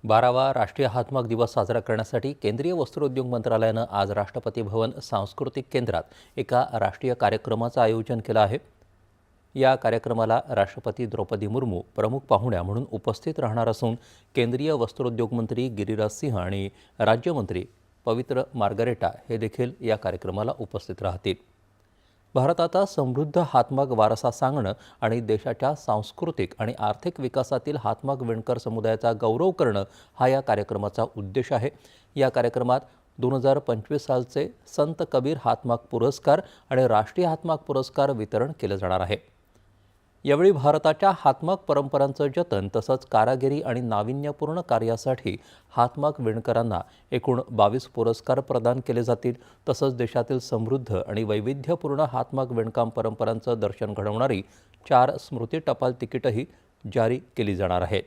12वा राष्ट्रीय हातमाग दिवस साजरा करण्यासाठी केंद्रीय वस्त्रोद्योग मंत्रालयानं आज राष्ट्रपती भवन सांस्कृतिक केंद्रात एका राष्ट्रीय कार्यक्रमाचं आयोजन केलं आहे। या कार्यक्रमाला राष्ट्रपती द्रौपदी मुर्मू प्रमुख पाहुण्या म्हणून उपस्थित राहणार असून केंद्रीय वस्त्रोद्योग मंत्री गिरिराज सिंह आणि राज्यमंत्री पवित्र मार्गरेटा हे देखील या कार्यक्रमाला उपस्थित राहतील। भारताचा समृद्ध हातमाग वारसा सांगणं आणि देशाच्या सांस्कृतिक आणि आर्थिक विकासातील हातमाग विणकर समुदायाचा गौरव करणं हा या कार्यक्रमाचा उद्देश आहे। या कार्यक्रमात 2025 सालचे संत कबीर हातमाग पुरस्कार आणि राष्ट्रीय हातमाग पुरस्कार वितरण केले जाणार आहे। यावेळी भारताच्या हातमाग परंपरांचं जतन तसंच कारागिरी आणि नाविन्यपूर्ण कार्यासाठी हातमाग विणकरांना एकूण 22 पुरस्कार प्रदान केले जातील। तसंच देशातील समृद्ध आणि वैविध्यपूर्ण हातमाग विणकाम परंपरांचं दर्शन घडवणारी 4 स्मृती टपाल तिकीटही जारी केली जाणार आहेत।